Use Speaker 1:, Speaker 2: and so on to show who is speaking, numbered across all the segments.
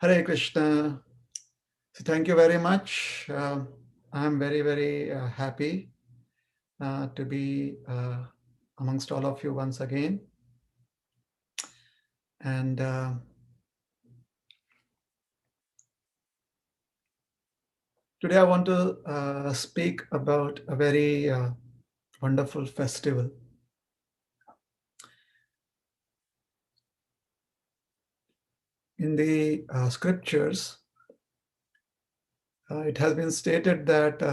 Speaker 1: Hare Krishna. So thank you very much. I'm very, very happy to be amongst all of you once again. And today I want to speak about a very wonderful festival. In the scriptures, it has been stated that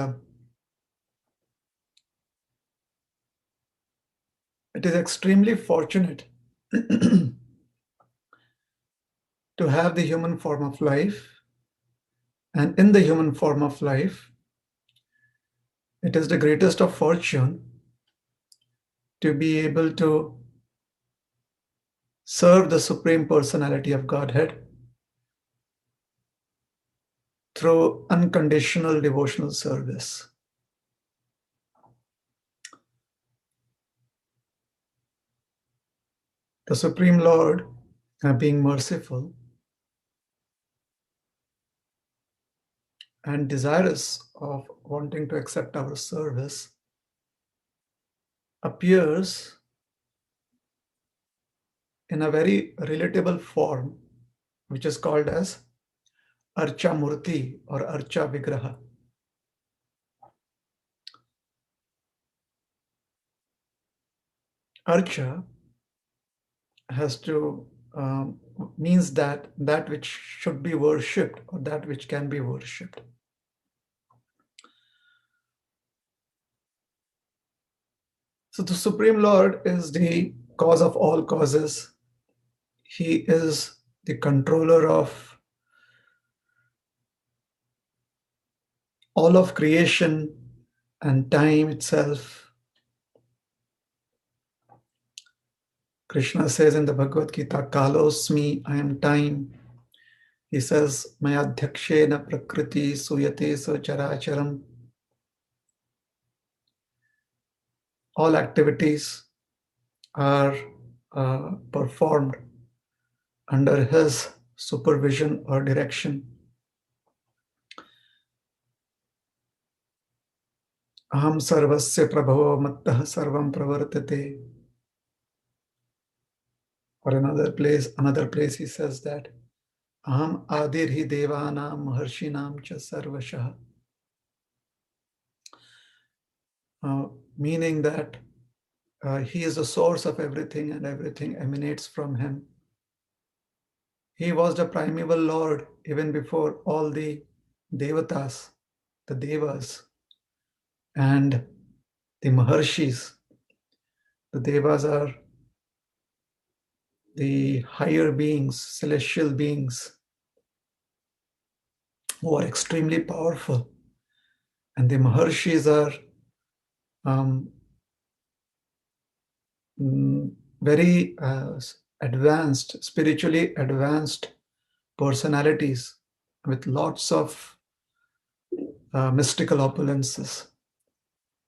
Speaker 1: it is extremely fortunate to have the human form of life. And in the human form of life, it is the greatest of fortune to be able to serve the Supreme Personality of Godhead through unconditional devotional service. The Supreme Lord, being merciful and desirous of wanting to accept our service, appears in a very relatable form, which is called as Archa Murti or Archa Vigraha. Archa has to means that which should be worshipped or that which can be worshipped. So the Supreme Lord is the cause of all causes. He is the controller of all of creation and time itself. Krishna says in the Bhagavad Gita, Kalosmi, I am time. He says, Mayadhyakshena prakriti suyate characharam. All activities are performed under his supervision or direction. Aham sarvasya prabhavo mattah sarvam pravartate. Or another place he says that Aham adirhi devanam maharshinam cha sarvashah. Meaning that he is the source of everything and everything emanates from him. He was the primeval Lord even before all the devatas, the devas, and the maharshis. The devas are the higher beings, celestial beings, who are extremely powerful. And the maharshis are very advanced, spiritually advanced personalities with lots of mystical opulences.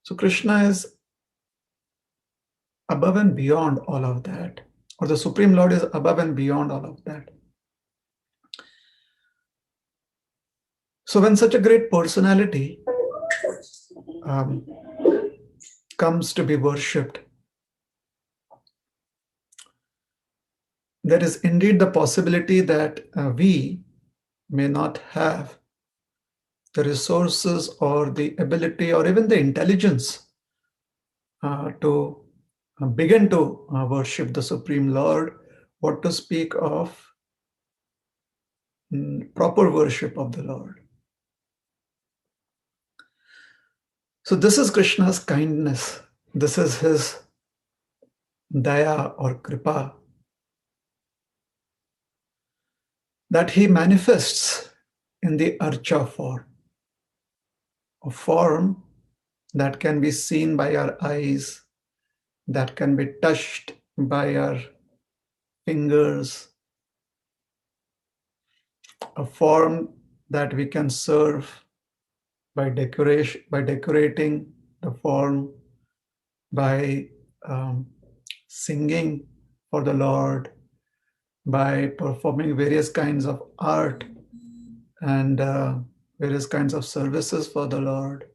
Speaker 1: So Krishna is above and beyond all of that, or the Supreme Lord is above and beyond all of that. So when such a great personality comes to be worshipped, there is indeed the possibility that we may not have the resources or the ability or even the intelligence to begin to worship the Supreme Lord, what to speak of proper worship of the Lord. So this is Krishna's kindness. This is his daya or kripa, that he manifests in the archa form, a form that can be seen by our eyes, that can be touched by our fingers, a form that we can serve by decorating the form, by singing for the Lord, by performing various kinds of art and various kinds of services for the Lord,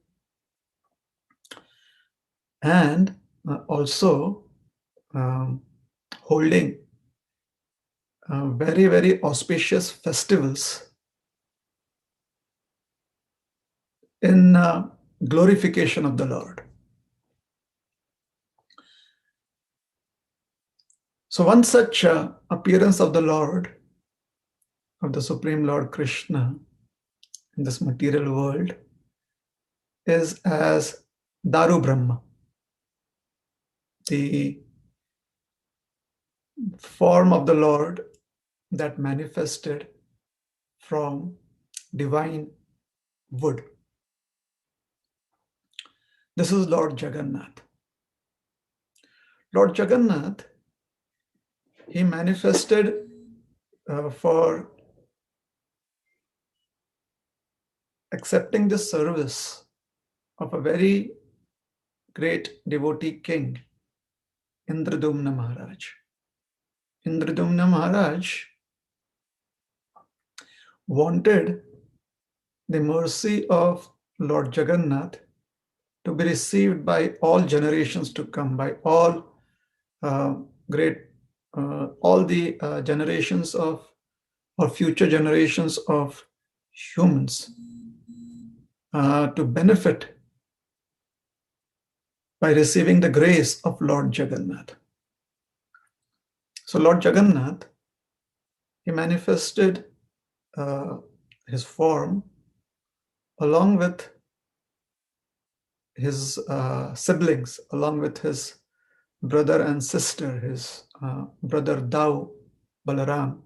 Speaker 1: and also holding very, very auspicious festivals in glorification of the Lord. So one such appearance of the Lord, of the Supreme Lord Krishna in this material world, is as Daru Brahma, the form of the Lord that manifested from divine wood. This is Lord Jagannath. Lord Jagannath, he manifested for accepting the service of a very great devotee king, Indradumna Maharaj. Indradumna Maharaj wanted the mercy of Lord Jagannath to be received by all generations to come, by all all the generations of, or future generations of humans, to benefit by receiving the grace of Lord Jagannath. So Lord Jagannath, he manifested his form along with his siblings, along with his brother and sister, his brother Dau, Balaram,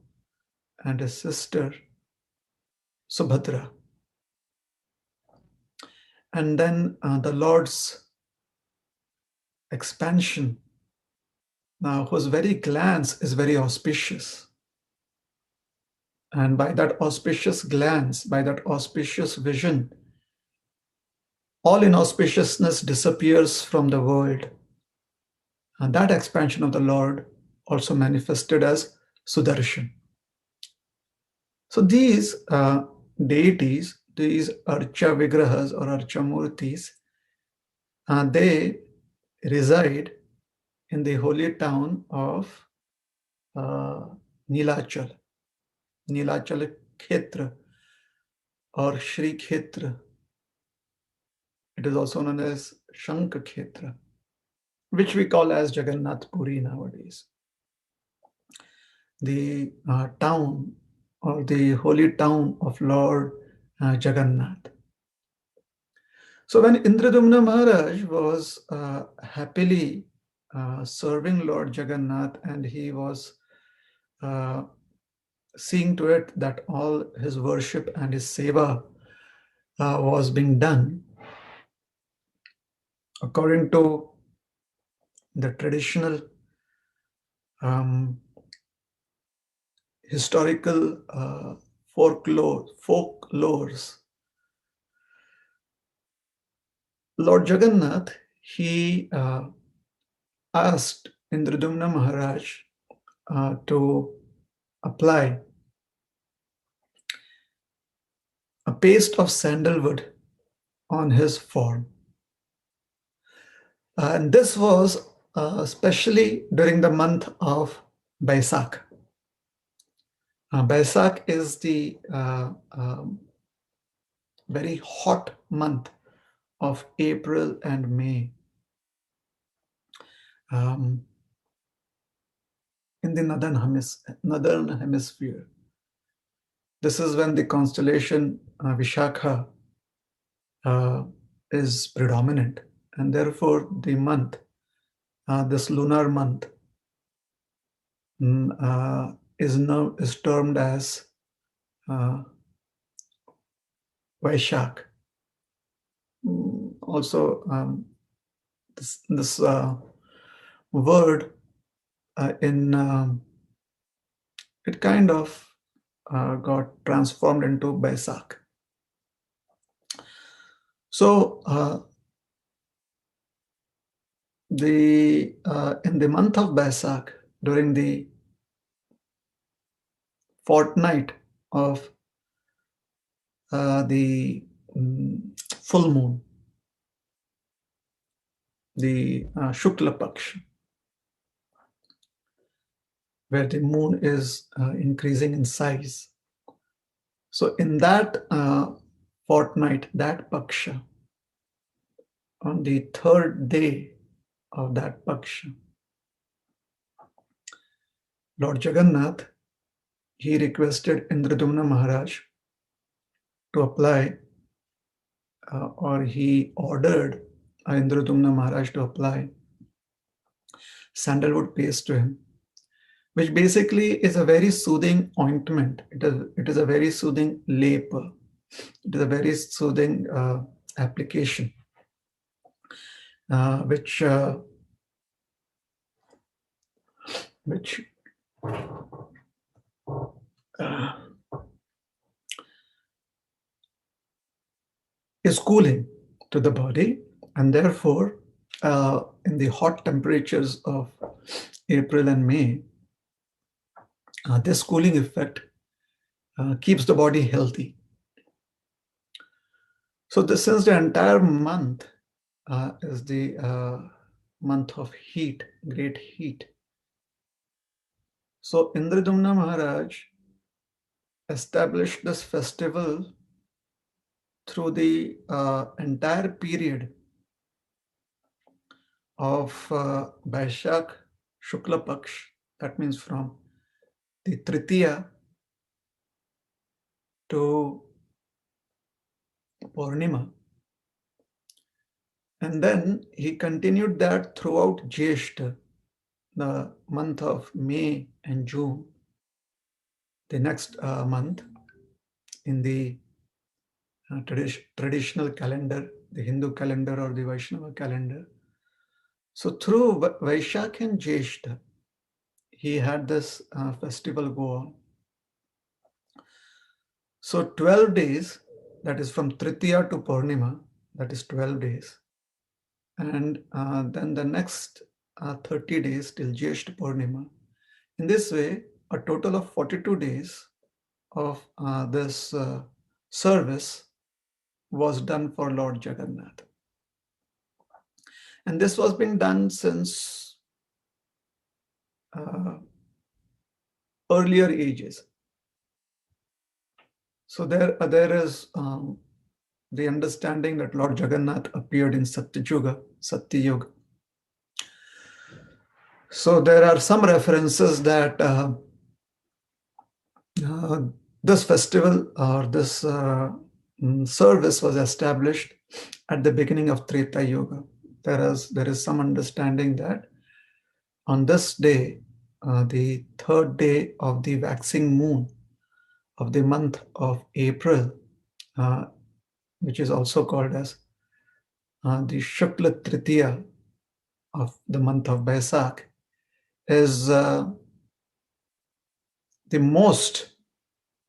Speaker 1: and his sister Subhadra. And then the Lord's expansion, whose very glance is very auspicious. And by that auspicious glance, by that auspicious vision, all inauspiciousness disappears from the world. And that expansion of the Lord also manifested as Sudarshan. So these deities, these Archa Vigrahas or Archa Murtis, they reside in the holy town of Nilachal, Nilachal Khetra or Shri Khetra. It is also known as Shank Khetra, which we call as Jagannath Puri nowadays. The town or the holy town of Lord Jagannath. So when Indradumna Maharaj was happily serving Lord Jagannath, and he was seeing to it that all his worship and his seva was being done according to the traditional historical folklores. Lord Jagannath, he asked Indradumna Maharaj to apply a paste of sandalwood on his form. And this was especially during the month of Baisakh. Baisakh is the very hot month of April and May in the northern hemisphere. This is when the constellation Vishakha is predominant, and therefore the month, this lunar month, is termed as Vaishak. Also, this word it kind of got transformed into Baisakh. So in the month of Baisakh, during the fortnight of the full moon, the Shukla Paksh, where the moon is increasing in size. So in that fortnight, that Paksha, on the third day of that Paksha, Lord Jagannath, he requested Indradumna Maharaj to apply, or he ordered Indradumna Maharaj to apply sandalwood paste to him, which basically is a very soothing ointment. It is a very soothing lepa. It is a very soothing application, which is cooling to the body, and therefore, in the hot temperatures of April and May, this cooling effect keeps the body healthy. So since the entire month is the month of heat, great heat, so Indradumna Maharaj established this festival through the entire period of Vaishak Shukla Paksh, that means from the Tritiya to Purnima. And then he continued that throughout Jyeshta, the month of May and June, the next month in the traditional calendar, the Hindu calendar or the Vaishnava calendar. So through Vaishak and Jyeshta, he had this festival go on. So 12 days, that is from Tritiya to Purnima, that is 12 days. And then the next 30 days till Jyeshta Purnima. In this way, a total of 42 days of this service was done for Lord Jagannath. And this was being done since earlier ages. So there is the understanding that Lord Jagannath appeared in Satyuga. So there are some references that this festival or this service was established at the beginning of Treta Yuga. There is some understanding that on this day, the third day of the waxing moon of the month of April, which is also called as the Shukla Tritiya of the month of Baisakh, is the most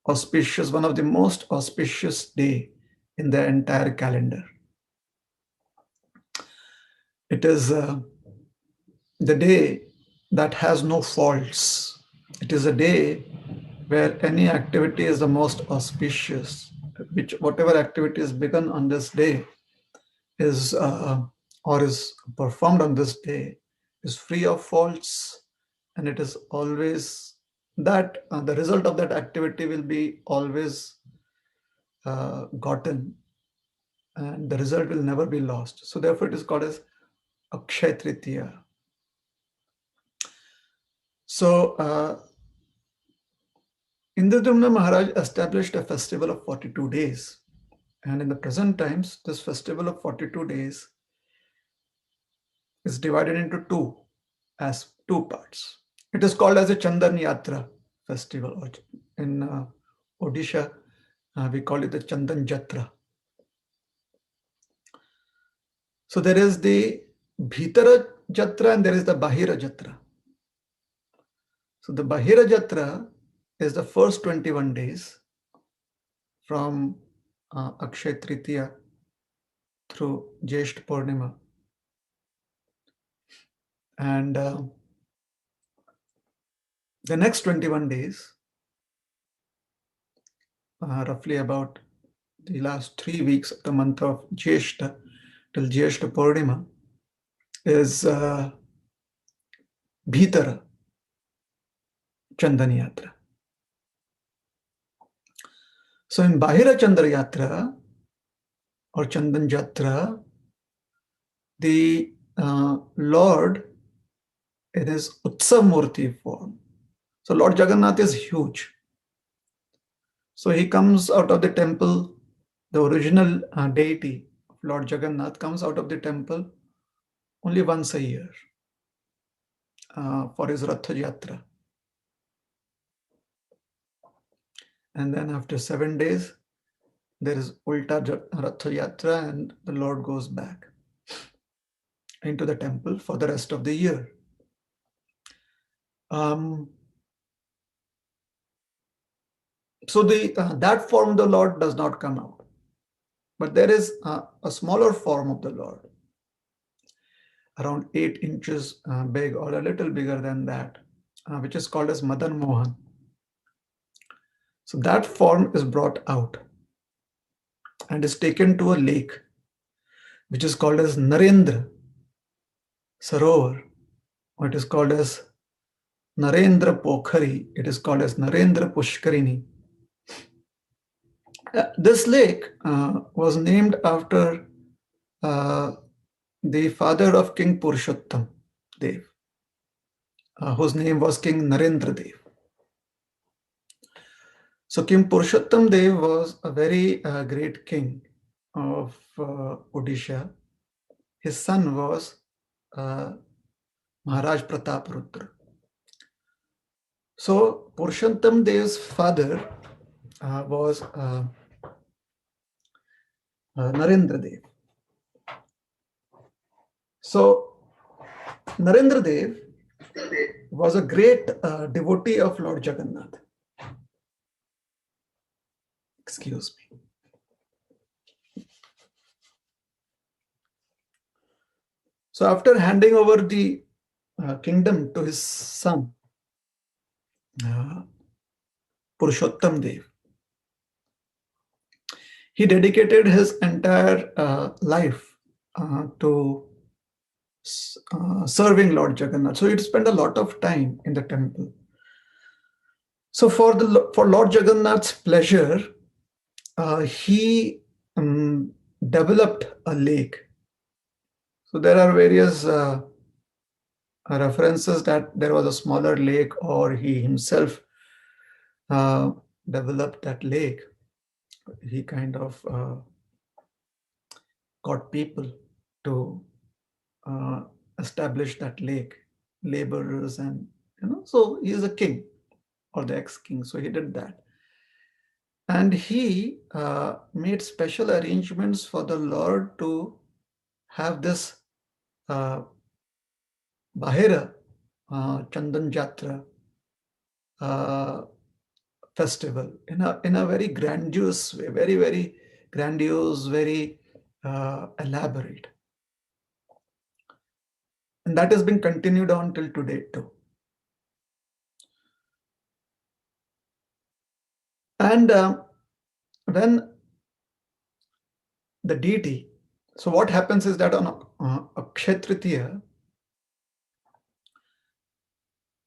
Speaker 1: auspicious, one of the most auspicious day in the entire calendar. It is the day that has no faults. It is a day where any activity is the most auspicious, which whatever activity is begun on this day is or is performed on this day is free of faults, and it is always that the result of that activity will be always gotten, and the result will never be lost. So therefore it is called as Akshaya Tritiya. So Indradumna Maharaj established a festival of 42 days. And in the present times, this festival of 42 days is divided into two parts. It is called as a Chandan Yatra festival, or in Odisha, we call it the Chandan Jatra. So there is the Bhitara Jatra and there is the Bahira Jatra. So the Bahira Jatra is the first 21 days from Akshaya Tritiya through Jyeshta Purnima. And the next 21 days, roughly about the last 3 weeks of the month of Jyeshta till Jyeshta Purnima, is Bhitara Chandan Yatra. So in Bahira Chandra Yatra or Chandan Yatra, the Lord in his Utsav Murti form. So Lord Jagannath is huge. So he comes out of the temple, the original deity of Lord Jagannath comes out of the temple only once a year for his Ratha Yatra. And then after 7 days, there is Ulta Ratha Yatra and the Lord goes back into the temple for the rest of the year. So that form of the Lord does not come out. But there is a smaller form of the Lord, around 8 inches big or a little bigger than that, which is called as Madan Mohan. So that form is brought out and is taken to a lake, which is called as Narendra Sarovar, or it is called as Narendra Pokhari, it is called as Narendra Pushkarini. This lake was named after the father of King Purushottam Dev, whose name was King Narendra Dev. So King Purushottam Dev was a very great king of Odisha. His son was Maharaj Pratap Rudra. So Purushottam Dev's father was Narendra Dev. So Narendra Dev was a great devotee of Lord Jagannath. Excuse me. So after handing over the kingdom to his son, Purushottam Dev, he dedicated his entire life to serving Lord Jagannath. So he'd spend a lot of time in the temple. So for Lord Jagannath's pleasure, he developed a lake. So there are various references that there was a smaller lake, or he himself developed that lake. He kind of got people to establish that lake, laborers, and so he is a king or the ex-king, so he did that. And he made special arrangements for the Lord to have this Bahira Chandan Jatra festival in a very grandiose way, very, very grandiose, very elaborate. And that has been continued on till today too. And when the deity, so what happens is that on Akshaya Tritiya,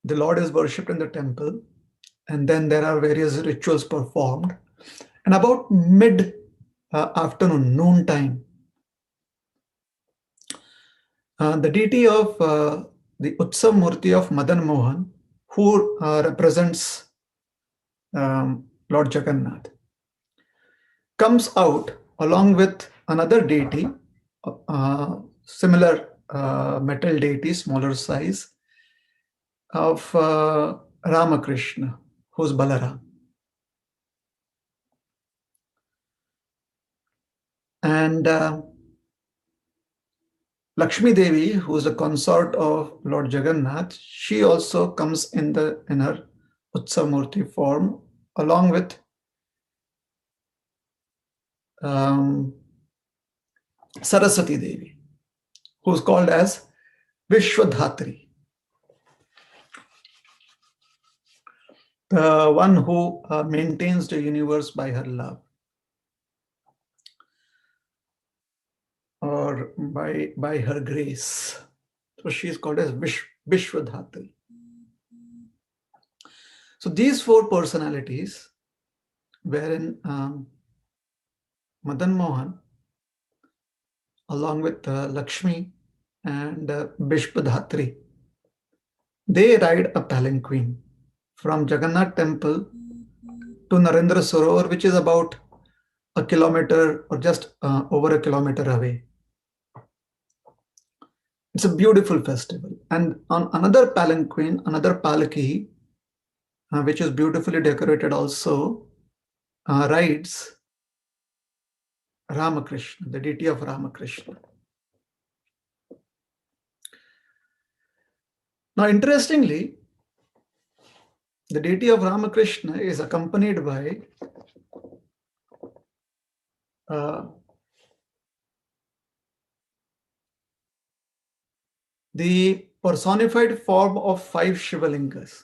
Speaker 1: the Lord is worshipped in the temple, and then there are various rituals performed. And about mid-afternoon, noon time, the deity of the Utsav Murti of Madan Mohan, who represents Lord Jagannath, comes out along with another deity, similar metal deity, smaller size, of Ramakrishna, who's Balaram. And Lakshmi Devi, who is a consort of Lord Jagannath, she also comes in her Utsav Murti form, along with Saraswati Devi, who is called as Vishwadhatri, the one who maintains the universe by her love. by her grace. So she is called as Vishwadhatri. So these four personalities, wherein Madan Mohan, along with Lakshmi and Vishwadhatri, they ride a palanquin from Jagannath temple to Narendra Sarovar, which is about a kilometer or just over a kilometer away. It's a beautiful festival. And on another palanquin, another palaki, which is beautifully decorated also, rides Ramakrishna, the deity of Ramakrishna. Now, interestingly, the deity of Ramakrishna is accompanied by the personified form of 5 Shivalingas.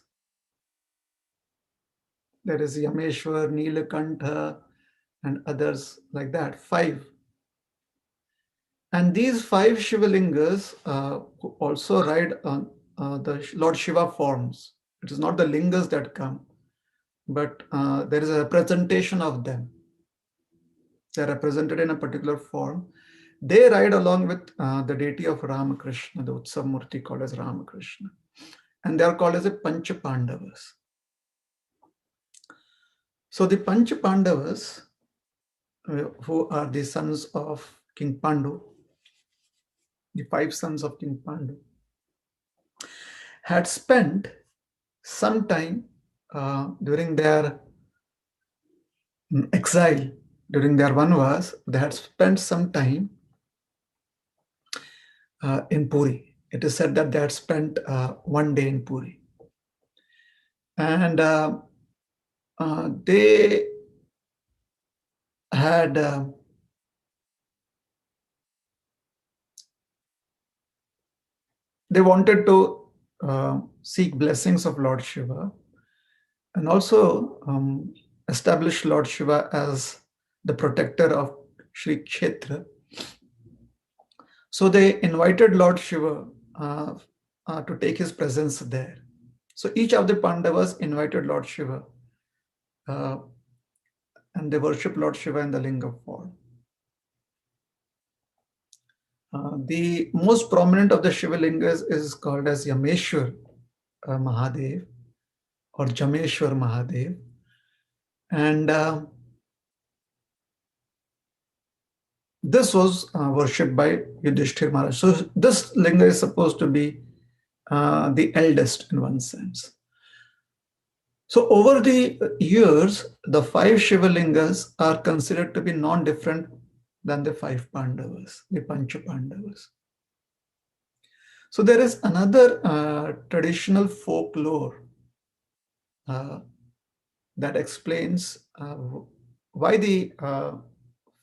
Speaker 1: There is Yameshwar, Nilakantha, and others like that, 5. And these 5 Shivalingas also ride on the Lord Shiva forms. It is not the lingas that come, but there is a representation of them. They are represented in a particular form. They ride along with the deity of Ramakrishna, the Utsav Murti called as Ramakrishna. And they are called as the Pancha Pandavas. So the Pancha Pandavas, who are the sons of King Pandu, the 5 sons of King Pandu, had spent some time during their exile, during their vanvas, they had spent some time in Puri. It is said that they had spent one day in Puri. And they had they wanted to seek blessings of Lord Shiva and also establish Lord Shiva as the protector of Sri Kshetra. So they invited Lord Shiva to take his presence there. So each of the Pandavas invited Lord Shiva and they worship Lord Shiva in the linga form. The most prominent of the Shiva lingas is called as Yameshwar Mahadev or Jameshwar Mahadev. And this was worshipped by Yudhishthir Maharaj. So this linga is supposed to be the eldest in one sense. So over the years, the 5 Shiva lingas are considered to be non-different than the 5 Pandavas, the Pancha Pandavas. So there is another traditional folklore that explains why the 5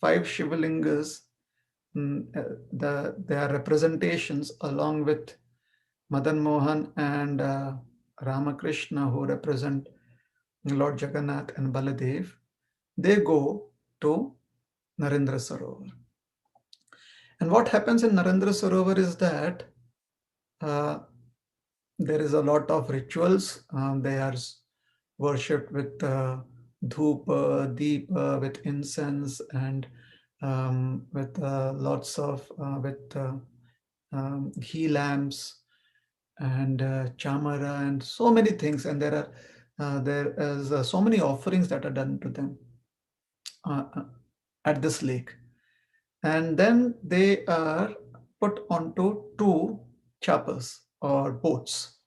Speaker 1: Shivalingas, their representations along with Madan Mohan and Ramakrishna, who represent Lord Jagannath and Baladev, they go to Narendra Sarovar. And what happens in Narendra Sarovar is that there is a lot of rituals. They are worshipped with dhupa, deepa, with incense, and with lots of ghee lamps and chamara and so many things. And there is so many offerings that are done to them at this lake. And then they are put onto 2 chapas or boats,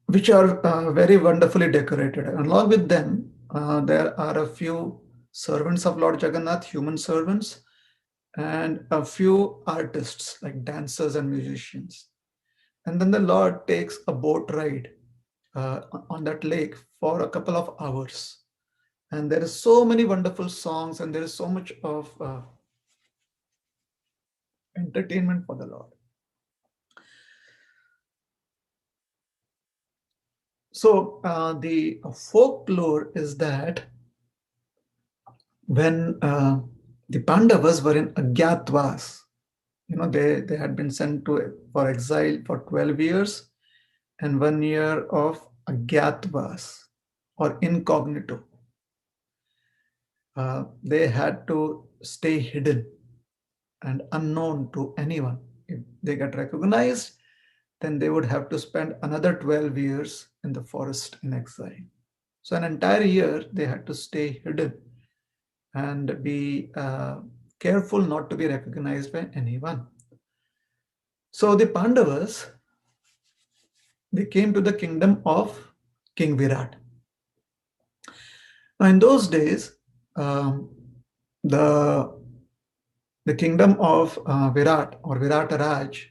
Speaker 1: which are very wonderfully decorated. And along with them, there are a few servants of Lord Jagannath, human servants, and a few artists like dancers and musicians. And then the Lord takes a boat ride on that lake for a couple of hours. And there is so many wonderful songs and there is so much of entertainment for the Lord. So the folklore is that when the Pandavas were in Agyatvas. They had been sent for exile for 12 years and 1 year of Agyatvas or incognito. They had to stay hidden and unknown to anyone. If they get recognized, then they would have to spend another 12 years in the forest in exile. So, an entire year they had to stay hidden and be careful not to be recognized by anyone. So, the Pandavas, they came to the kingdom of King Virat. Now, in those days, um, the the kingdom of Virat or Virataraj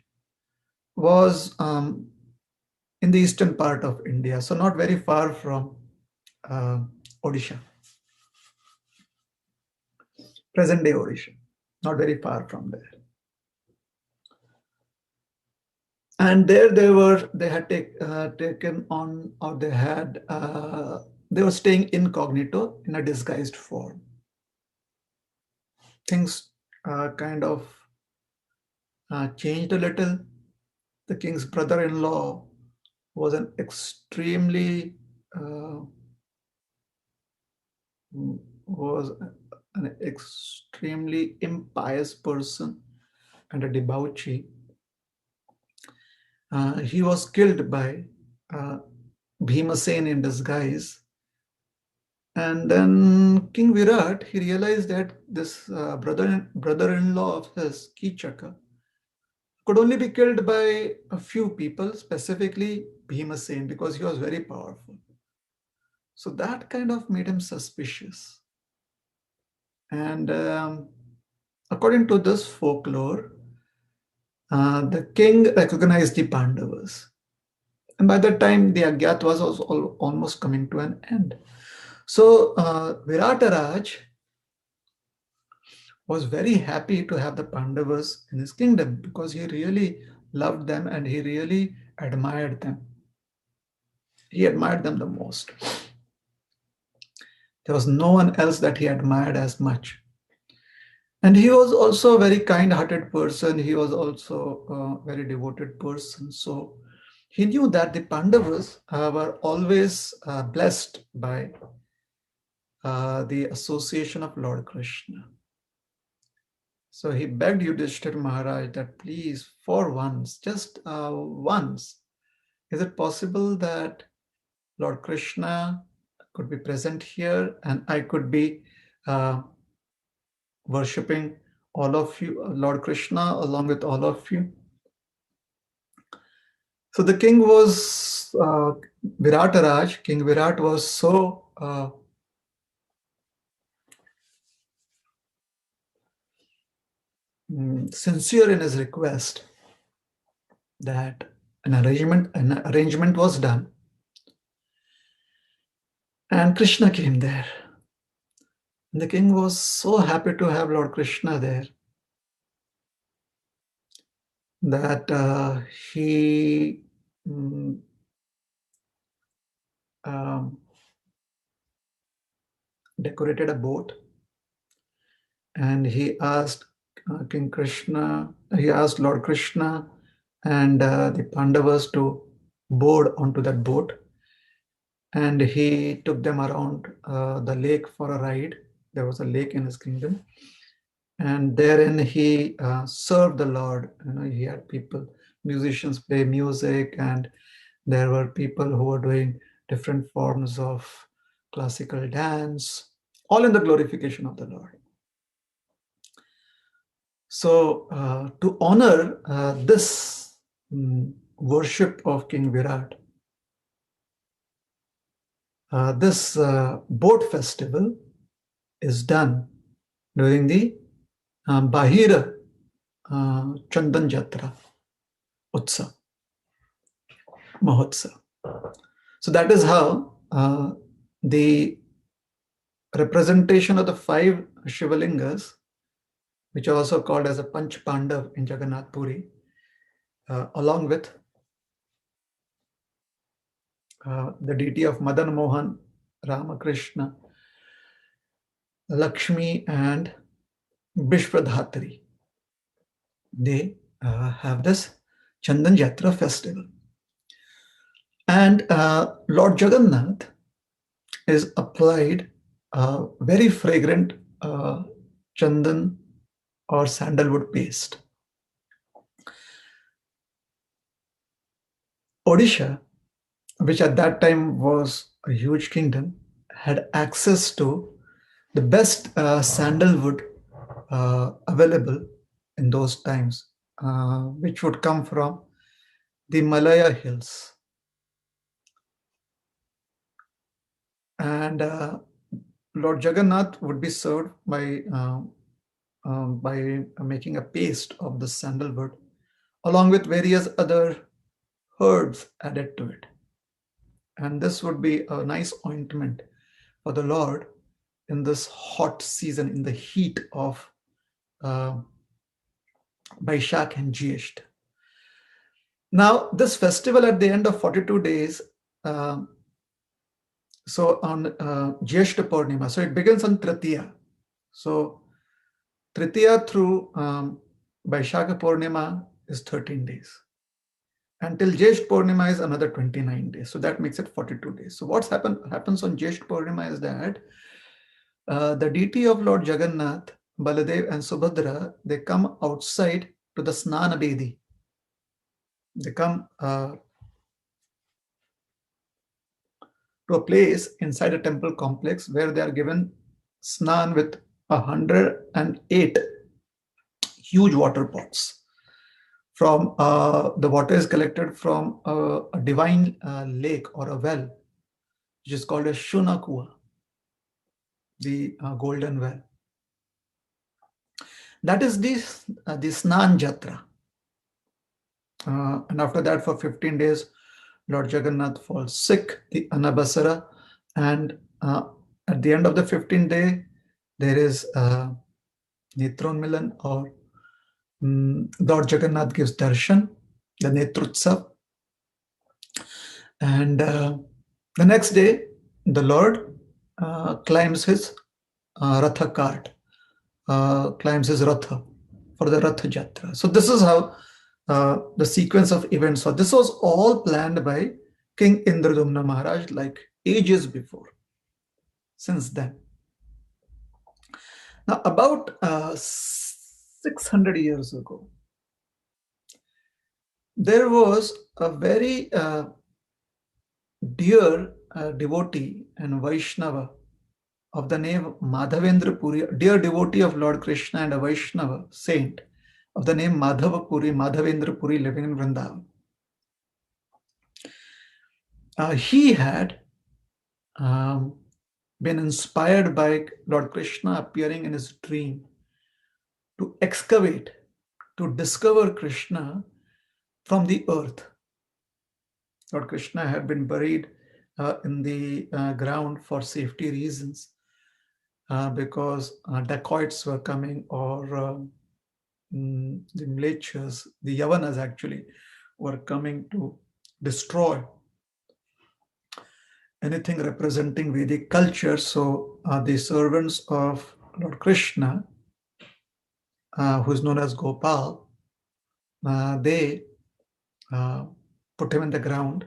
Speaker 1: was in the eastern part of India, so not very far from uh, Odisha, present day Odisha, not very far from there. And there they had taken on, or they were staying incognito in a disguised form. Things kind of changed a little. The king's brother-in-law was an extremely uh, impious person and a debauchee. He was killed by Bhimasen in disguise. And then King Virat, he realized that this brother-in-law of his, Kichaka, could only be killed by a few people, specifically Bhimasen, because he was very powerful. So that kind of made him suspicious. And according to this folklore, the king recognized the Pandavas. And by that time, the Agyat was also almost coming to an end. So Virataraj was very happy to have the Pandavas in his kingdom because he really loved them and he really admired them. He admired them the most. There was no one else that he admired as much. And he was also a very kind-hearted person. He was also a very devoted person. So he knew that the Pandavas were always blessed by the association of Lord Krishna. So he begged Yudhishthira Maharaj that please, for once, just once, is it possible that Lord Krishna could be present here and I could be worshipping all of you, Lord Krishna, along with all of you? So the king was, Virataraj, King Virat was so sincere in his request that an arrangement was done. And Krishna came there. And the king was so happy to have Lord Krishna there that he decorated a boat, and he asked he asked Lord Krishna and the Pandavas to board onto that boat. And he took them around the lake for a ride. There was a lake in his kingdom. And therein he served the Lord. He had musicians play music, and there were people who were doing different forms of classical dance, all in the glorification of the Lord. So to honor this worship of King Virat, this boat festival is done during the Bahira Chandan Jatra Utsav Mahotsav. So that is how the representation of the 5 Shivalingas, which are also called as a Panch Pandav in Jagannath Puri, along with the deity of Madan Mohan, Ramakrishna, Lakshmi and Bishwadhatri, they have this Chandan Yatra festival. And Lord Jagannath is applied very fragrant chandan or sandalwood paste. Odisha, which at that time was a huge kingdom, had access to the best sandalwood available in those times, which would come from the Malaya hills. And Lord Jagannath would be served by making a paste of the sandalwood along with various other herbs added to it. And this would be a nice ointment for the Lord in this hot season, in the heat of Baishak and Jyesht. Now, this festival at the end of 42 days, so on Jyesht Purnima, so it begins on Tritiya. So Tritiya through Baishak Purnima is 13 days. Until Jyesht Purnima is another 29 days. So that makes it 42 days. So what's happens on Jyesht Purnima is that the deity of Lord Jagannath, Baladev and Subhadra, they come outside to the Snana Bedi. They come to a place inside a temple complex where they are given snan with 108 huge water pots. From the water is collected from a divine lake or a well, which is called a Shunakua, the golden well. That is the Snan Jatra. And after that, for 15 days, Lord Jagannath falls sick, the Anabasara, and at the end of the 15th day, there is Netron Milan, or Lord Jagannath gives darshan, the Netrutsav. And the next day, the Lord climbs his Ratha cart, climbs his Ratha for the Ratha Jatra. So this is how the sequence of events. So this was all planned by King Indradumna Maharaj like ages before, since then. Now about 600 years ago, there was a very dear devotee and Vaishnava of the name Madhavendra Puri, dear devotee of Lord Krishna and a Vaishnava saint of the name Madhava Puri, Madhavendra Puri, living in Vrindavan. He had been inspired by Lord Krishna appearing in his dream to excavate, to discover Krishna from the earth. Lord Krishna had been buried in the ground for safety reasons because dacoits were coming, or the Mlechas, the Yavanas actually, were coming to destroy anything representing Vedic culture. So the servants of Lord Krishna, who is known as Gopal, they put him in the ground,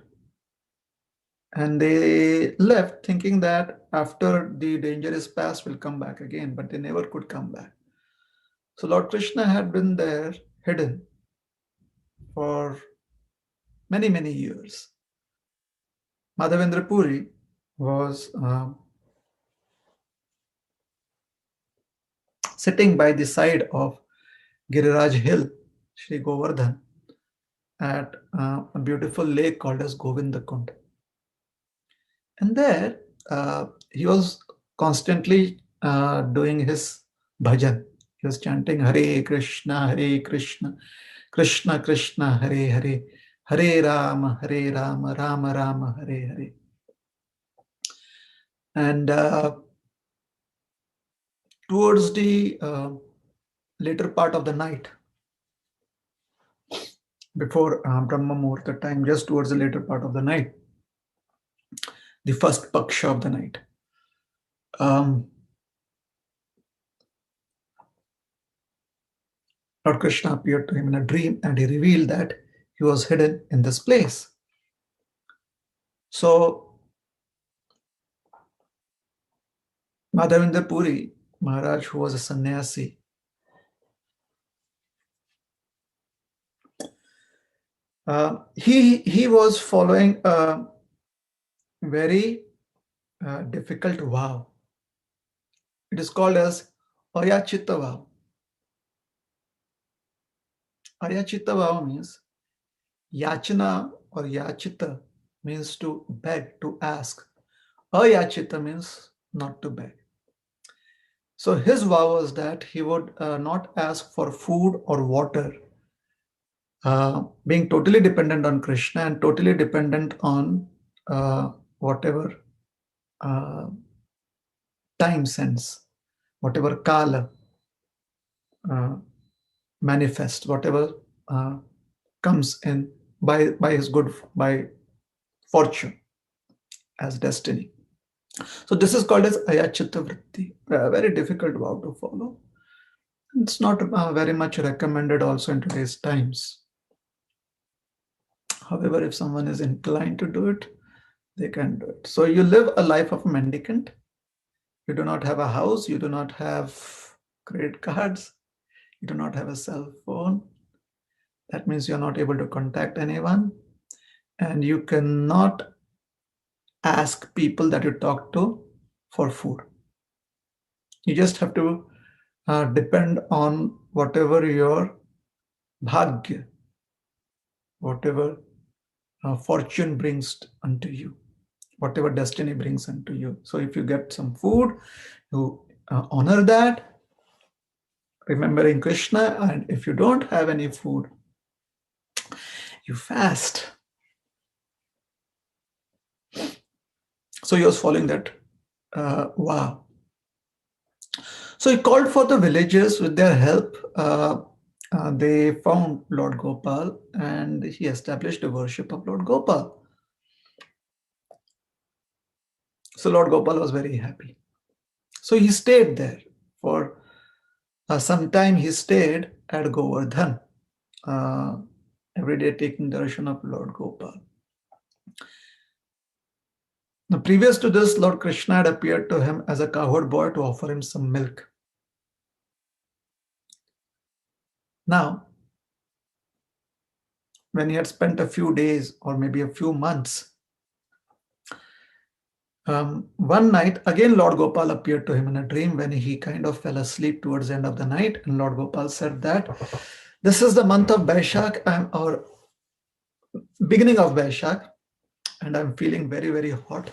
Speaker 1: and they left thinking that after the danger is past, we'll come back again, but they never could come back. So Lord Krishna had been there hidden for many, many years. Madhavendra Puri was sitting by the side of Giriraj Hill, Sri Govardhan, at a beautiful lake called as Govindakund. And there he was constantly doing his bhajan. He was chanting Hare Krishna, Krishna Krishna, Hare Hare, Hare Rama, Rama Rama, Hare Hare. And towards the later part of the night, before Brahma Muhurta time, just towards the later part of the night, the first paksha of the night, Lord Krishna appeared to him in a dream and he revealed that he was hidden in this place. So Madhavendra Puri Maharaj, who was a sannyasi, he was following a very difficult vow. It is called as Ayachita vow. Ayachita vow means yachana or yachita means to beg, to ask. Ayachita means not to beg. So his vow was that he would not ask for food or water, being totally dependent on Krishna and totally dependent on whatever time sense, whatever kala manifests, whatever comes in by his good, by fortune as destiny. So this is called as Ayachita Vritti, a very difficult vow to follow. It's not very much recommended also in today's times. However, if someone is inclined to do it, they can do it. So you live a life of a mendicant. You do not have a house. You do not have credit cards. You do not have a cell phone. That means you're not able to contact anyone. And you cannot ask people that you talk to for food. You just have to depend on whatever your bhagya, whatever fortune brings unto you, whatever destiny brings unto you. So if you get some food, you honor that, remembering Krishna. And if you don't have any food, you fast. So he was following that vow. So he called for the villagers with their help. They found Lord Gopal and he established the worship of Lord Gopal. So Lord Gopal was very happy. So he stayed there for some time. He stayed at Govardhan, every day taking darshan of Lord Gopal. Now, previous to this, Lord Krishna had appeared to him as a cowherd boy to offer him some milk. Now, when he had spent a few days or maybe a few months, one night, again, Lord Gopal appeared to him in a dream when he kind of fell asleep towards the end of the night. And Lord Gopal said that this is the month of Vaishak, or beginning of Vaishak, and I'm feeling very, very hot.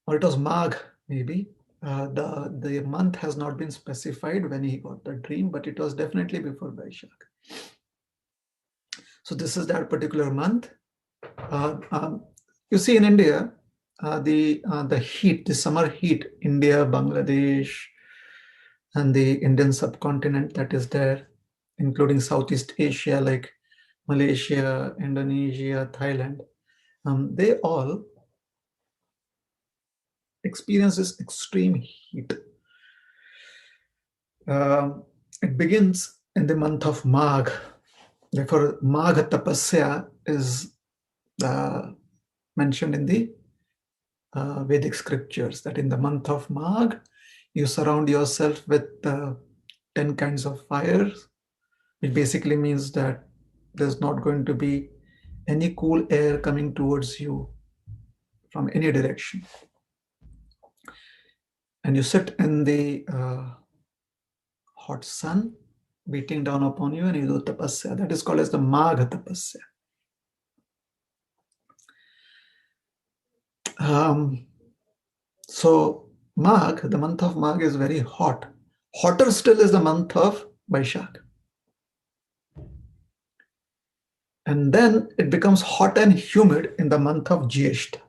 Speaker 1: Or it was Magh, maybe. The month has not been specified when he got the dream, but it was definitely before Vaishak. So this is that particular month. You see, in India, the heat, the summer heat, India, Bangladesh, and the Indian subcontinent that is there, including Southeast Asia like Malaysia, Indonesia, Thailand, they all experience this extreme heat. It begins in the month of Magh. Therefore, Magh Tapasya is mentioned in the Vedic scriptures, that in the month of Magh, you surround yourself with 10 kinds of fires, which basically means that there's not going to be any cool air coming towards you from any direction. And you sit in the hot sun beating down upon you and you do tapasya. That is called as the Magh Tapasya. So Magh, the month of Magh is very hot. Hotter still is the month of Vaishak. And then it becomes hot and humid in the month of Jyeshtha.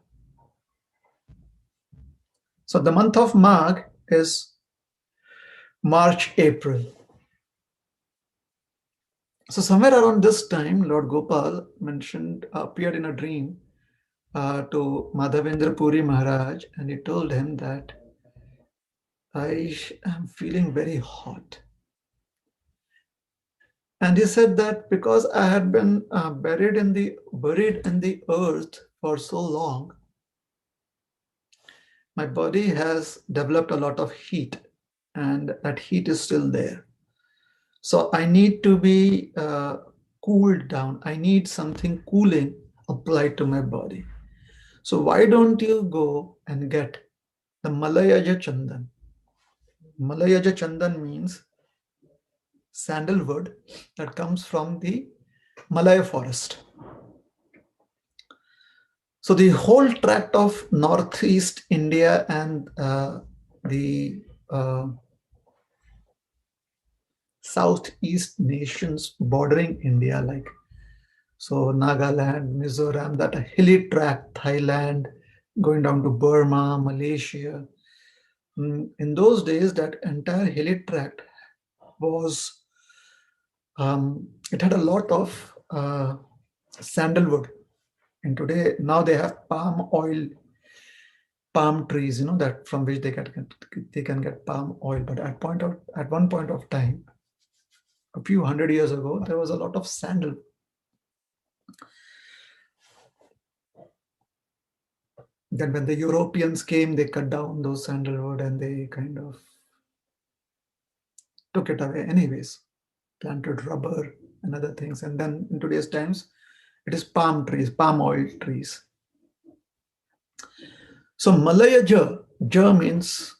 Speaker 1: So the month of Magh is March, April. So somewhere around this time, Lord Gopal appeared in a dream to Madhavendra Puri Maharaj, and he told him that I am feeling very hot. And he said that because I had been buried in the earth for so long, my body has developed a lot of heat, and that heat is still there. So I need to be cooled down. I need something cooling applied to my body. So why don't you go and get the Malayaja Chandan? Malayaja Chandan means sandalwood that comes from the Malaya forest. So the whole tract of northeast India and the southeast nations bordering India, like so Nagaland, Mizoram, that hilly tract, Thailand, going down to Burma, Malaysia. In those days, that entire hilly tract was, it had a lot of sandalwood. And today, now they have palm oil, palm trees, that from which they can get palm oil. But at one point of time, a few hundred years ago, there was a lot of sandal. Then when the Europeans came, they cut down those sandalwood and they kind of took it away anyways, planted rubber and other things. And then in today's times, it is palm trees, palm oil trees. So Malaya Ja means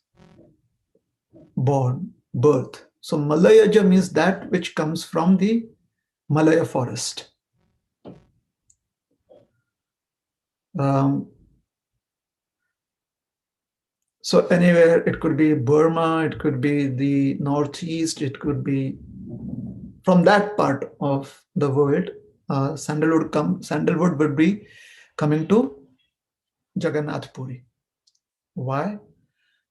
Speaker 1: born, birth. So Malayaja means that which comes from the Malaya forest. So anywhere, it could be Burma, it could be the northeast, it could be from that part of the world. Sandalwood would be coming to Jagannath Puri. Why?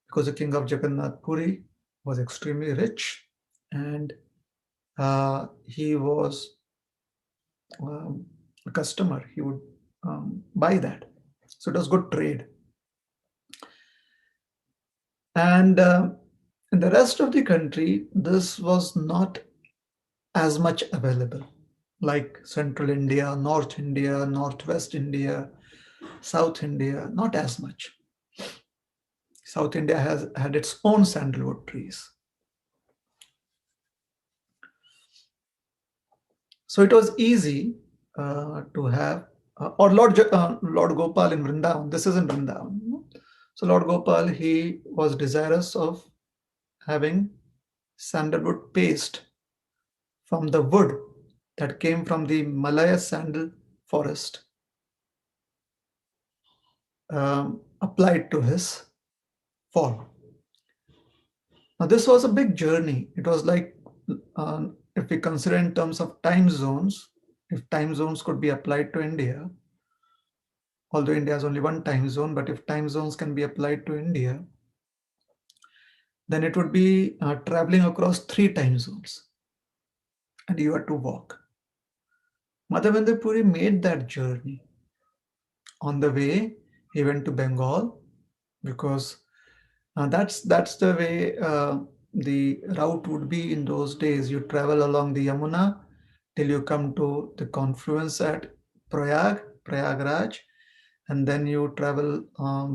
Speaker 1: Because the king of Jagannath Puri was extremely rich, and he was a customer. He would buy that. So it was good trade. And in the rest of the country, this was not as much available, like Central India, North India, Northwest India, South India, not as much. South India has had its own sandalwood trees. So it was easy to have, or Lord Gopal in Vrindavan, this is in Vrindavan. So Lord Gopal, he was desirous of having sandalwood paste from the wood that came from the Malaya sandal forest applied to his form. Now this was a big journey. It was like, if we consider in terms of time zones, if time zones could be applied to India, although India has only one time zone, but if time zones can be applied to India, then it would be traveling across 3 time zones, and you had to walk. Madhavendra Puri made that journey. On the way, he went to Bengal, because that's the way the route would be in those days. You travel along the Yamuna till you come to the confluence at Prayagraj, and then you travel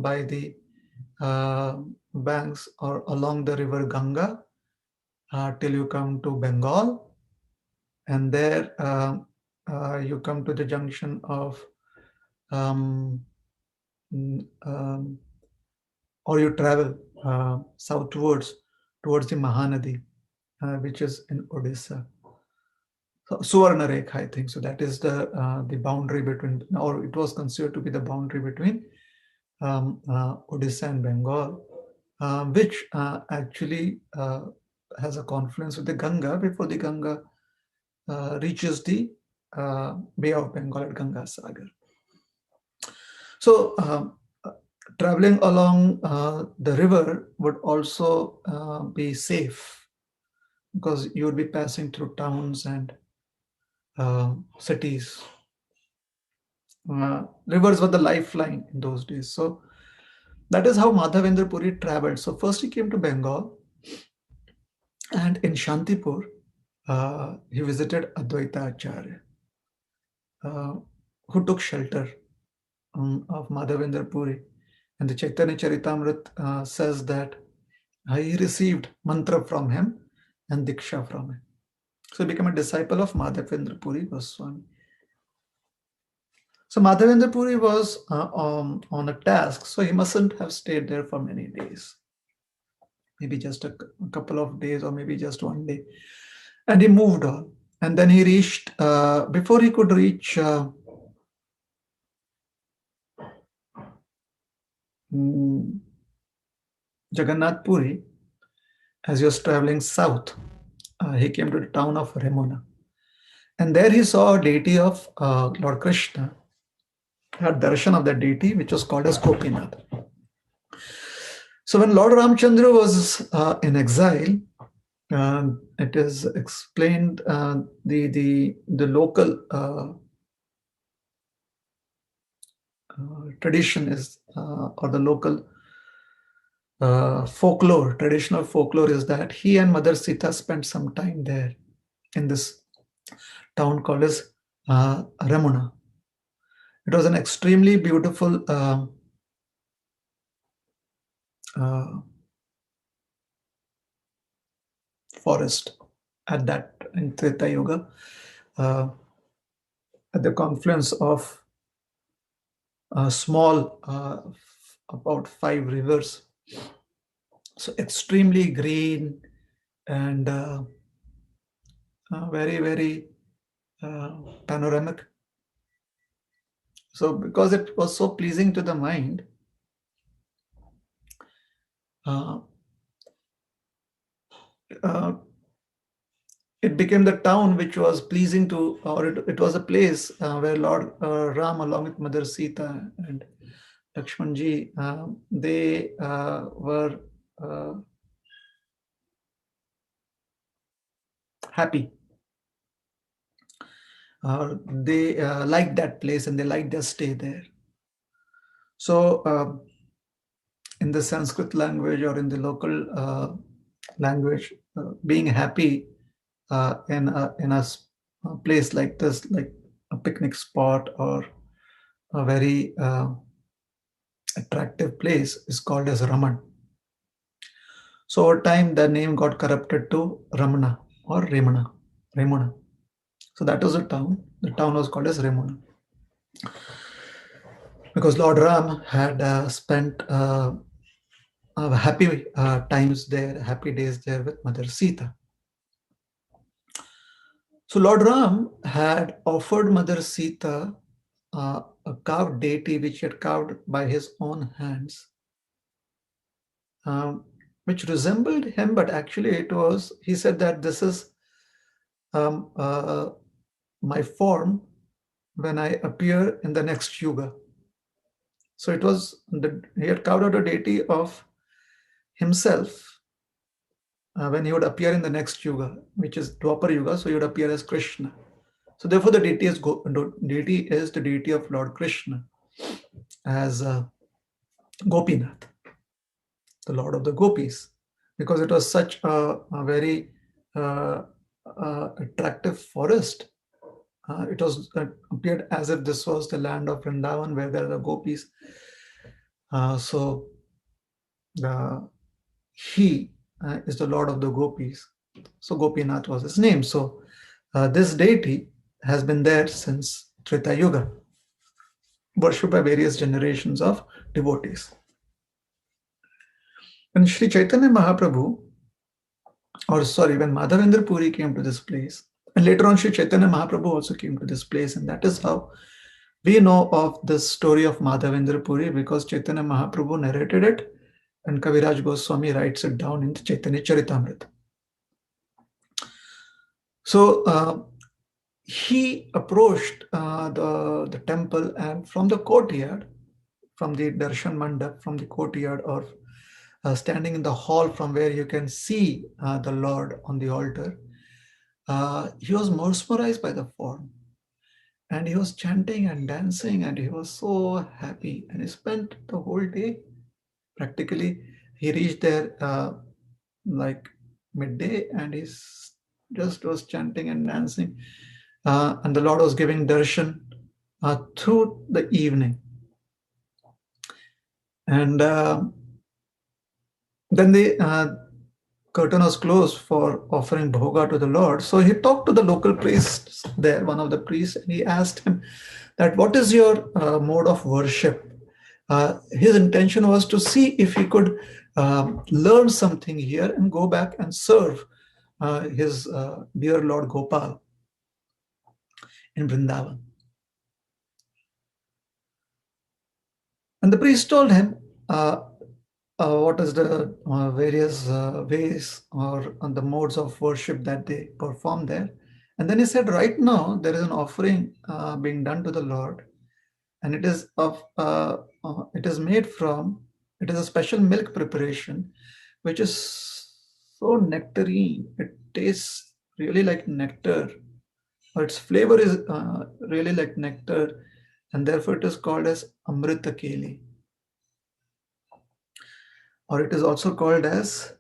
Speaker 1: by the banks or along the river Ganga till you come to Bengal, and there you come to the junction of or you travel southwards towards the Mahanadi, which is in Odisha. So, Suvarnarekha, I think. So that is the boundary between, or it was considered to be the boundary between Odisha and Bengal, which actually has a confluence with the Ganga before the Ganga reaches the Bay of Bengal at Ganga Sagar. So traveling along the river would also be safe, because you would be passing through towns and cities. Rivers were the lifeline in those days. So That is how Madhavendra Puri traveled. So first he came to Bengal, and in Shantipur, he visited Advaita Acharya, who took shelter of Madhavendra Puri. And the Chaitanya Charitamrita says that he received mantra from him and diksha from him. So he became a disciple of Madhavendra Puri Goswami. So Madhavendra Puri was on a task, so he mustn't have stayed there for many days. Maybe just a couple of days, or maybe just one day. And he moved on. And then he reached, before he could reach Jagannath Puri, as he was traveling south, he came to the town of Remona. And there he saw a deity of Lord Krishna, had darshan of that deity, which was called as Gopinath. So when Lord Ramchandra was in exile, it is explained, the local tradition is, or the local folklore, traditional folklore is that he and Mother Sita spent some time there in this town called as Ramuna. It was an extremely beautiful forest at that, in Treta Yuga, at the confluence of small, about 5 rivers. So extremely green and very, very panoramic. So because it was so pleasing to the mind, it became the town which was pleasing to, or it was a place where Lord Ram, along with Mother Sita and Lakshmanji, they were happy. They liked that place and they liked their stay there. So in the Sanskrit language or in the local language, being happy in a place like this, like a picnic spot or a very attractive place, is called as Raman. So over time, the name got corrupted to Ramana or Remuna. So that was the town. The town was called as Remuna, because Lord Ram had spent happy times there, happy days there with Mother Sita. So Lord Ram had offered Mother Sita a carved deity which he had carved by his own hands, which resembled him, but actually it was, he said that this is my form when I appear in the next yuga. So it was, he had carved out a deity of himself when he would appear in the next yuga, which is Dwapar Yuga, so he would appear as Krishna. So therefore the deity is the deity of Lord Krishna as Gopinath, the Lord of the Gopis, because it was such a very attractive forest. It was appeared as if this was the land of Vrindavan where there are the gopis. So he is the Lord of the Gopis. So Gopinath was his name. So this deity has been there since Treta Yuga, worshipped by various generations of devotees. When Sri Chaitanya Mahaprabhu, when Madhavendra Puri came to this place, and later on Sri Chaitanya Mahaprabhu also came to this place, and that is how we know of the story of Madhavendra Puri, because Chaitanya Mahaprabhu narrated it and Kaviraj Goswami writes it down in the Chaitanya Charitamrita. So he approached the temple, and from the courtyard, from the Darshan Mandap, from the courtyard, or standing in the hall from where you can see the Lord on the altar, he was mesmerized by the form. And he was chanting and dancing, and he was so happy. And he spent the whole day Practically, he reached there like midday, and he's just was chanting and dancing, and the Lord was giving darshan through the evening. And then the curtain was closed for offering bhoga to the Lord. So he talked to the local priest there, one of the priests, and he asked him that, what is your mode of worship? His intention was to see if he could learn something here and go back and serve his dear Lord Gopal in Vrindavan. And the priest told him what is the various ways or the modes of worship that they perform there. And then he said, right now there is an offering being done to the Lord, and it is made from, it is a special milk preparation, which is so nectarine. It tastes really like nectar, or its flavor is really like nectar, and therefore it is called as Amrita Keli, or it is also called as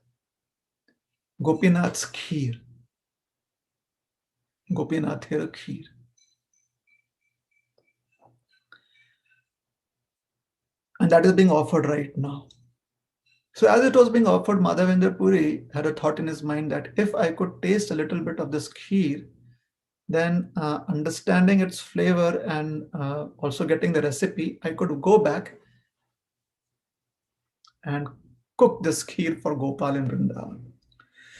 Speaker 1: Gopinath's Kheer, Gopinath Kheer. And that is being offered right now. So as it was being offered, Madhavendra Puri had a thought in his mind that if I could taste a little bit of this kheer, then understanding its flavor and also getting the recipe, I could go back and cook this kheer for Gopal in Vrindavan.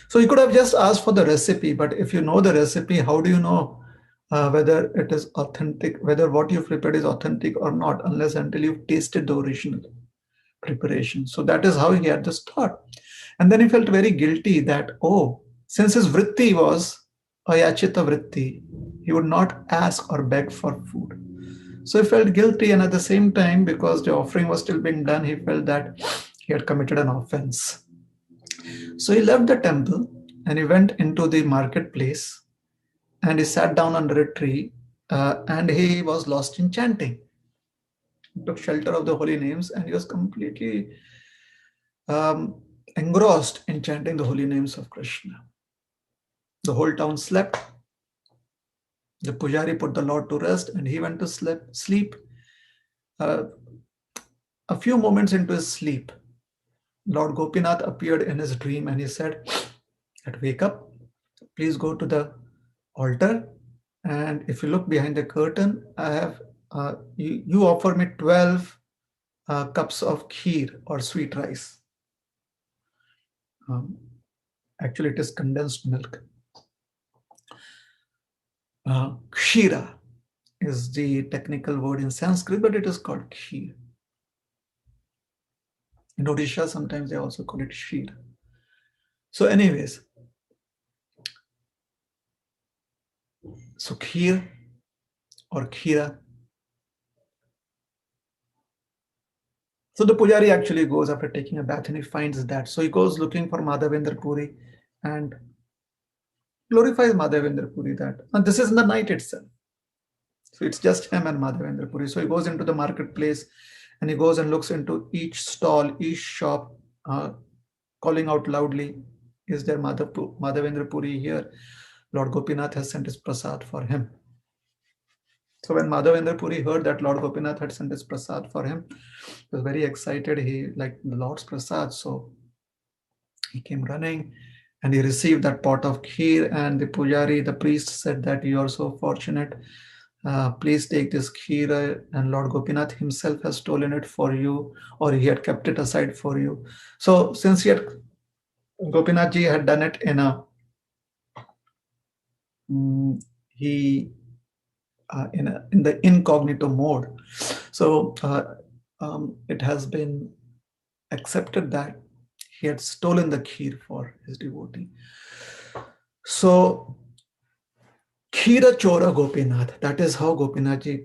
Speaker 1: So you could have just asked for the recipe, but if you know the recipe, how do you know whether it is authentic, whether what you've prepared is authentic or not, unless until you've tasted the original preparation? So that is how he had this thought. And then he felt very guilty that, oh, since his vritti was ayachita vritti, he would not ask or beg for food. So he felt guilty, and at the same time, because the offering was still being done, he felt that he had committed an offense. So he left the temple and he went into the marketplace, and he sat down under a tree, and he was lost in chanting. He took shelter of the holy names, and he was completely engrossed in chanting the holy names of Krishna. The whole town slept. The pujari put the Lord to rest, and he went to sleep. A few moments into his sleep, Lord Gopinath appeared in his dream, and he said, wake up, please go to the altar, and if you look behind the curtain, I have you offer me 12 cups of kheer or sweet rice. Actually, it is condensed milk. Kshira is the technical word in Sanskrit, but it is called kheer. In Odisha, sometimes they also call it kheer. So anyways, so kheer or khira. So the pujari actually goes after taking a bath and he finds that. So he goes looking for Madhavendra Puri and glorifies Madhavendra Puri that. And this is in the night itself. So it's just him and Madhavendra Puri. So he goes into the marketplace and he goes and looks into each stall, each shop, calling out loudly, is there Madhavendra Puri here? Lord Gopinath has sent his prasad for him. So when Madhavendra Puri heard that Lord Gopinath had sent his prasad for him, he was very excited. He liked the Lord's prasad. So he came running and he received that pot of kheer, and the pujari, the priest, said that you are so fortunate. Please take this kheer, and Lord Gopinath himself has stolen it for you, or he had kept it aside for you. So since Gopinath ji had done it in a in the incognito mode, so it has been accepted that he had stolen the kheer for his devotee. So Khira Chora Gopinath, that is how Gopinath ji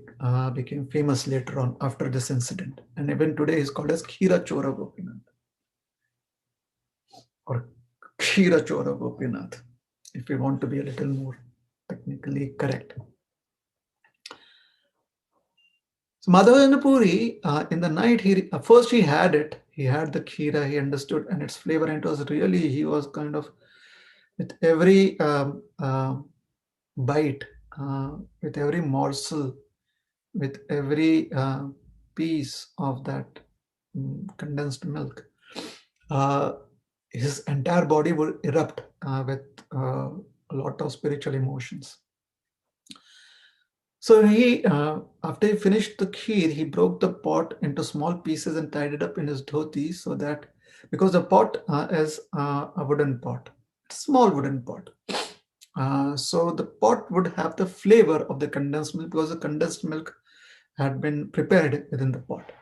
Speaker 1: became famous later on after this incident, and even today is called as Khira Chora Gopinath or Khira Chora Gopinath, if we want to be a little more technically correct. So Madhavendra Puri, in the night, first he had it. He had the kheera, he understood and its flavor, and it was really, he was kind of, with every bite, with every morsel, with every piece of that condensed milk, uh, his entire body would erupt with a lot of spiritual emotions. So he, after he finished the kheer, he broke the pot into small pieces and tied it up in his dhoti, so that, because the pot is a wooden pot, small wooden pot. So the pot would have the flavor of the condensed milk, because the condensed milk had been prepared within the pot.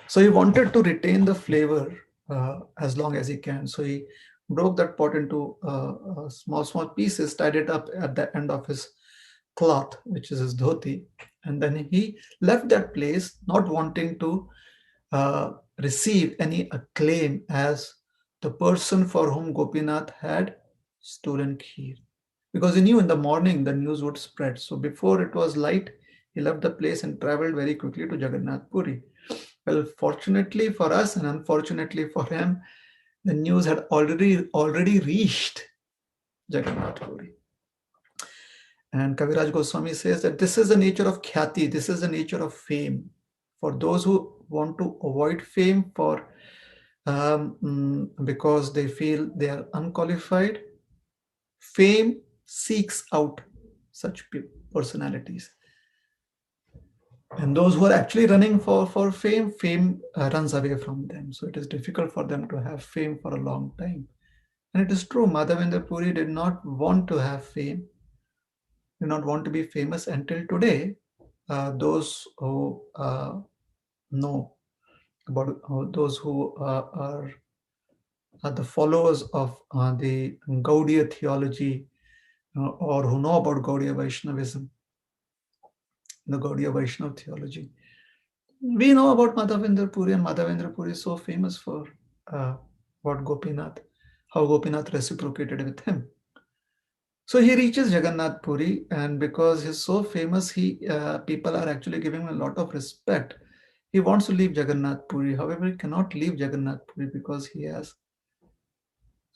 Speaker 1: So he wanted to retain the flavor as long as he can. So he broke that pot into small pieces, tied it up at the end of his cloth, which is his dhoti, and then he left that place, not wanting to receive any acclaim as the person for whom Gopinath had stolen kheer, because he knew in the morning the news would spread. So before it was light, he left the place and traveled very quickly to Jagannath Puri. Well, fortunately for us and unfortunately for him, the news had already reached Jagannath Puri. And Kaviraj Goswami says that this is the nature of khyati, this is the nature of fame. For those who want to avoid fame because they feel they are unqualified, fame seeks out such personalities. And those who are actually running for fame, fame runs away from them. So it is difficult for them to have fame for a long time. And it is true, Madhavendra Puri did not want to have fame, did not want to be famous until today. Those who know about those who are the followers of the Gaudiya theology, or who know about Gaudiya Vaishnavism, the Gaudiya Vaishnava theology. We know about Madhavendra Puri, and Madhavendra Puri is so famous for what Gopinath, how Gopinath reciprocated with him. So he reaches Jagannath Puri, and because he's so famous, people are actually giving him a lot of respect. He wants to leave Jagannath Puri. However, he cannot leave Jagannath Puri because he has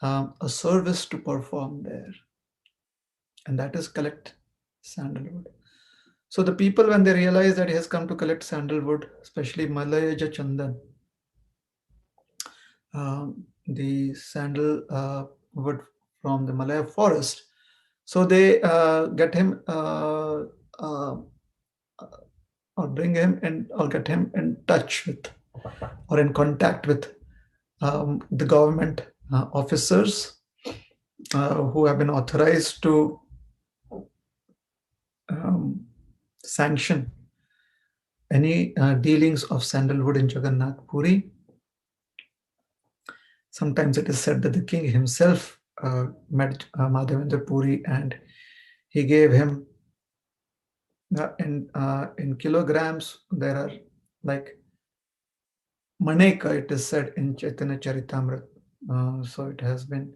Speaker 1: a service to perform there, and that is collect sandalwood. So the people, when they realize that he has come to collect sandalwood, especially Malayaja Chandan, the sandalwood from the Malaya forest, so they get him or bring him in, or get him in touch with, or in contact with the government officers who have been authorized to sanction any dealings of sandalwood in Jagannath Puri. Sometimes it is said that the king himself met Madhavendra Puri, and he gave him in kilograms. There are like Maneka, it is said in Chaitanya Charitamrita. So it has been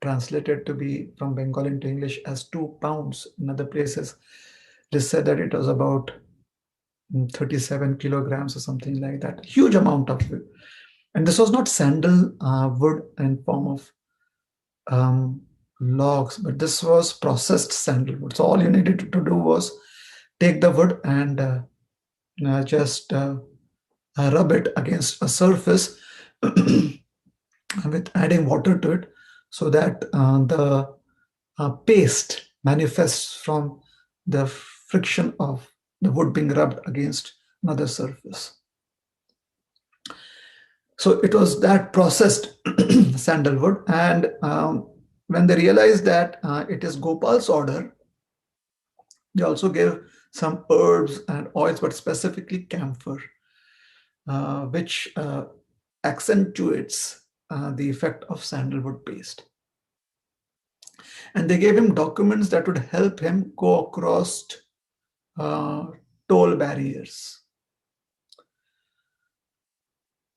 Speaker 1: translated to be from Bengali into English as 2 pounds. In other places, it is said that it was about 37 kilograms or something like that. Huge amount of it. And this was not sandal wood in form of logs, but this was processed sandalwood. So all you needed to do was take the wood and just rub it against a surface with adding water to it, so that the paste manifests from the friction of the wood being rubbed against another surface. So it was that processed sandalwood, and when they realized that it is Gopal's order, they also gave some herbs and oils, but specifically camphor, which accentuates the effect of sandalwood paste. And they gave him documents that would help him go across toll barriers.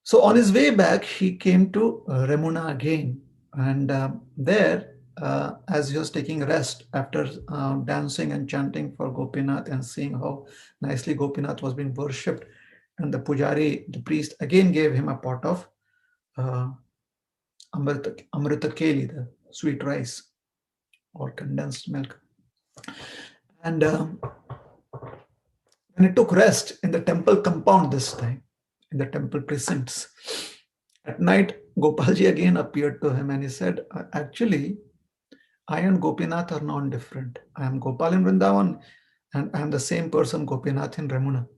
Speaker 1: So on his way back, he came to Remuna again, and there, as he was taking rest after dancing and chanting for Gopinath and seeing how nicely Gopinath was being worshipped, And the pujari, the priest, again gave him a pot of amrita keli, the sweet rice or condensed milk. And when he took rest in the temple compound this time, in the temple precincts, at night, Gopalji again appeared to him and he said, actually, I and Gopinath are non-different. I am Gopal in Vrindavan and I am the same person, Gopinath in Ramuna.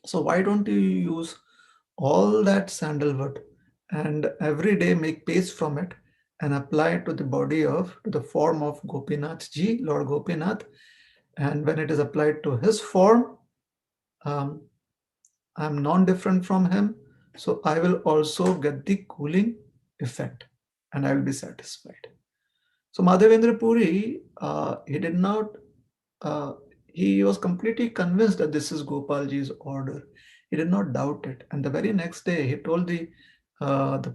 Speaker 1: So why don't you use all that sandalwood and every day make paste from it and apply it to the body of, to the form of Gopinath ji, Lord Gopinath. And when it is applied to his form, I'm non-different from him. So I will also get the cooling effect and I will be satisfied. So Madhavendra Puri, he did not, he was completely convinced that this is Gopalji's order. He did not doubt it. And the very next day, he told the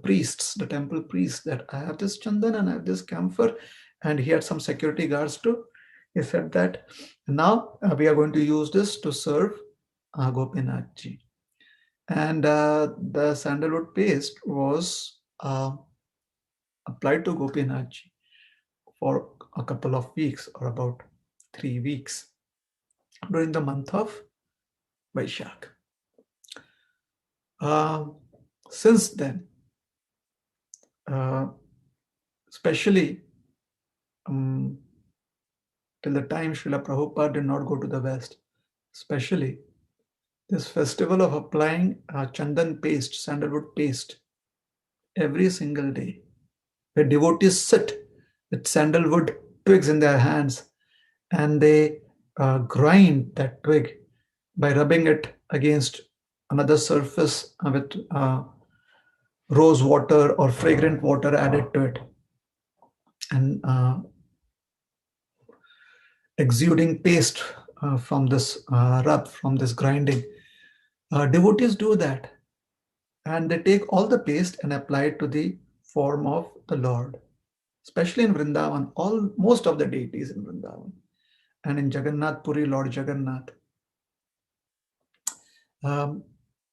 Speaker 1: priests, the temple priests, that I have this chandan and I have this camphor, and he had some security guards too. He said that now we are going to use this to serve Gopinath ji. And the sandalwood paste was applied to Gopinath ji for a couple of weeks or about 3 weeks during the month of Vaishak. Since then, especially till the time Srila Prabhupada did not go to the West, especially this festival of applying chandan paste, sandalwood paste, every single day, where devotees sit with sandalwood twigs in their hands and they grind that twig by rubbing it against another surface with rose water or fragrant water added to it, and exuding paste from this rub, from this grinding. Devotees do that, and they take all the paste and apply it to the form of the Lord, especially in Vrindavan, most of the deities in Vrindavan, and in Jagannath Puri, Lord Jagannath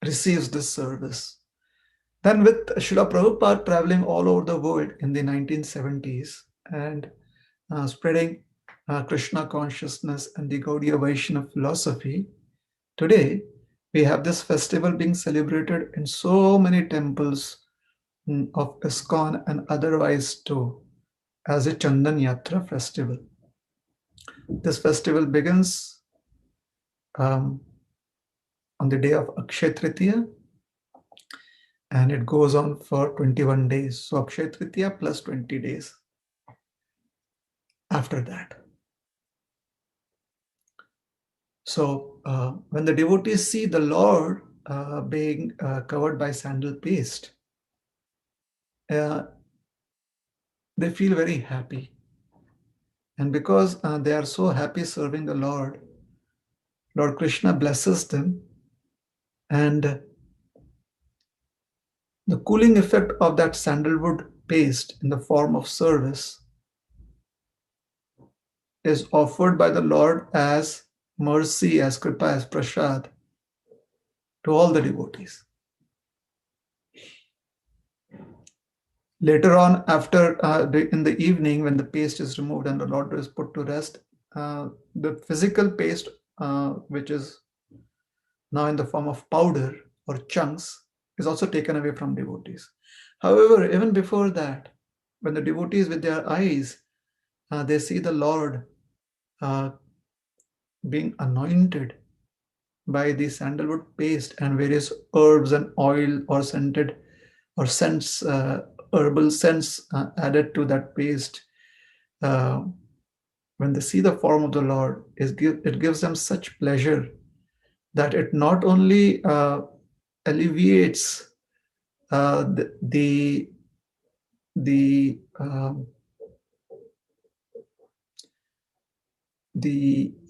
Speaker 1: receives this service. Then with Srila Prabhupada traveling all over the world in the 1970s and spreading Krishna consciousness and the Gaudiya Vaishnava philosophy, today we have this festival being celebrated in so many temples of ISKCON and otherwise too, as a Chandan Yatra festival. This festival begins on the day of Akshaya Tritiya, and it goes on for 21 days. So Akshaya Tritiya plus 20 days after that. So when the devotees see the Lord being covered by sandal paste, they feel very happy. And because they are so happy serving the Lord, Lord Krishna blesses them, and the cooling effect of that sandalwood paste in the form of service is offered by the Lord as mercy, as kripa, as prasad to all the devotees. Later on, after in the evening, when the paste is removed and the Lord is put to rest, the physical paste, which is now in the form of powder or chunks, is also taken away from devotees. However, even before that, when the devotees with their eyes, they see the Lord being anointed by the sandalwood paste and various herbs and oil or scented or scents, herbal scents added to that paste, when they see the form of the Lord, it gives them such pleasure that it not only alleviates the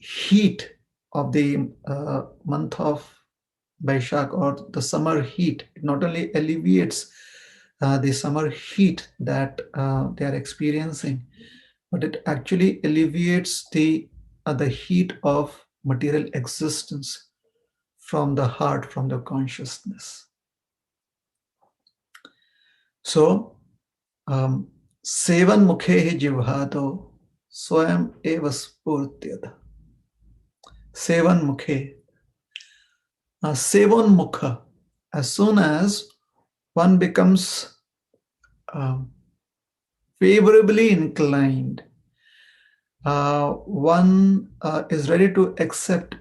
Speaker 1: heat of the month of Vaishak or the summer heat. It not only alleviates the summer heat that they are experiencing, but it actually alleviates the heat of material existence, from the heart, from the consciousness. So, sevan mukhe hi jivhado swayam eva spurtyada. Sevan mukhe. Sevan mukha. As soon as one becomes favorably inclined, one is ready to accept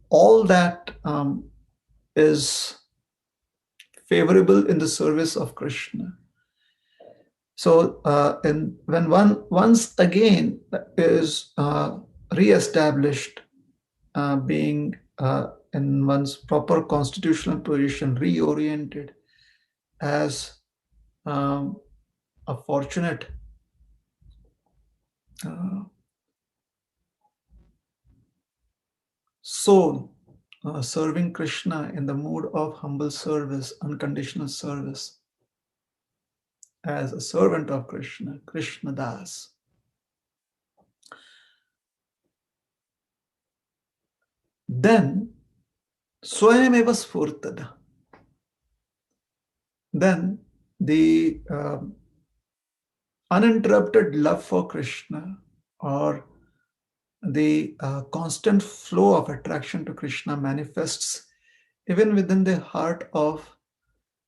Speaker 1: all that is favorable in the service of Krishna. So, when one once again is re-established, being in one's proper constitutional position, reoriented as a fortunate soul serving Krishna in the mood of humble service, unconditional service, as a servant of Krishna, Krishna Das. Then, Swayam eva spurtada. Then the uninterrupted love for Krishna, or the constant flow of attraction to Krishna, manifests even within the heart of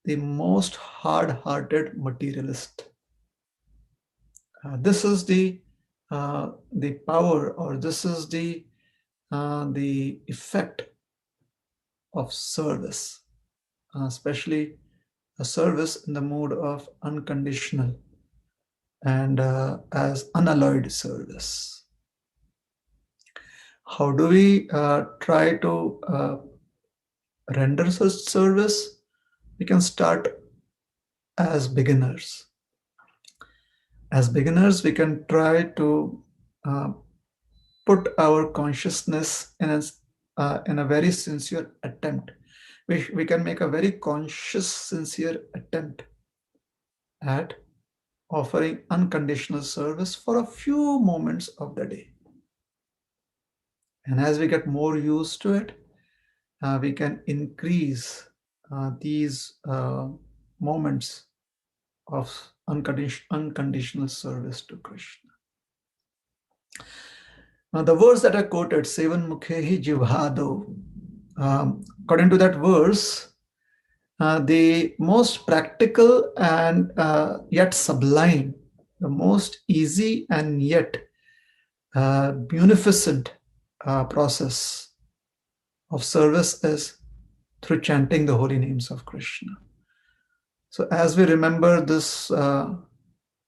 Speaker 1: the most hard-hearted materialist. This is the power, or this is the effect of service, especially a service in the mood of unconditional and as unalloyed service. How do we try to render such service? We can start as beginners. As beginners, we can try to put our consciousness in a very sincere attempt. We can make a very conscious, sincere attempt at offering unconditional service for a few moments of the day. And as we get more used to it, we can increase these moments of unconditional service to Krishna. Now, the verse that I quoted, Sevan Mukhehi Jivhado, according to that verse, the most practical and yet sublime, the most easy and yet munificent process of service is through chanting the holy names of Krishna. So as we remember this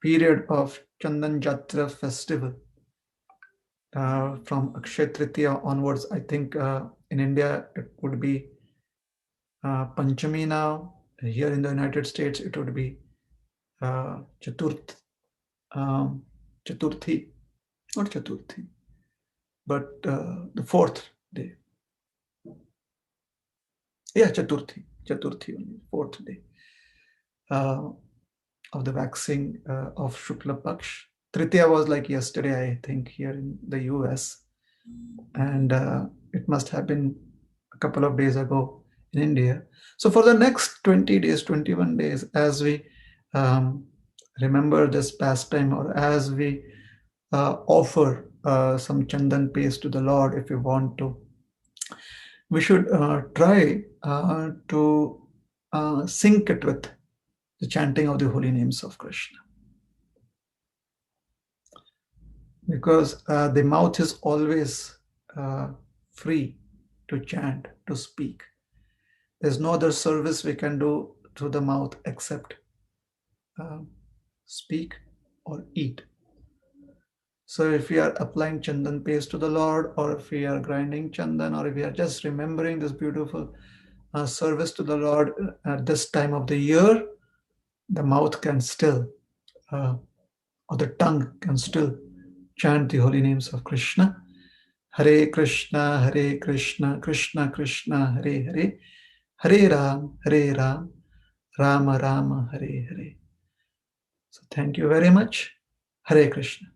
Speaker 1: period of Chandan Jatra festival, from Akshaya Tritiya onwards, I think in India it would be Panchami now. Here in the United States it would be Chaturthi, not Chaturthi, but the fourth day. Yeah, Chaturthi only, fourth day of the waxing of Shukla Paksh. Tritiya was like yesterday, I think, here in the US. And it must have been a couple of days ago in India. So for the next 20 days, 21 days, as we remember this pastime, or as we offer some chandan paste to the Lord, if we want to, we should try to sync it with the chanting of the holy names of Krishna. Because the mouth is always free to chant, to speak. There's no other service we can do through the mouth except speak or eat. So if we are applying chandan paste to the Lord, or if we are grinding chandan, or if we are just remembering this beautiful service to the Lord at this time of the year, the mouth can still, or the tongue can still chant the holy names of Krishna. Hare Krishna, Krishna Krishna, Hare Hare, Hare Ram, Rama Rama, Hare Hare. So thank you very much. Hare Krishna.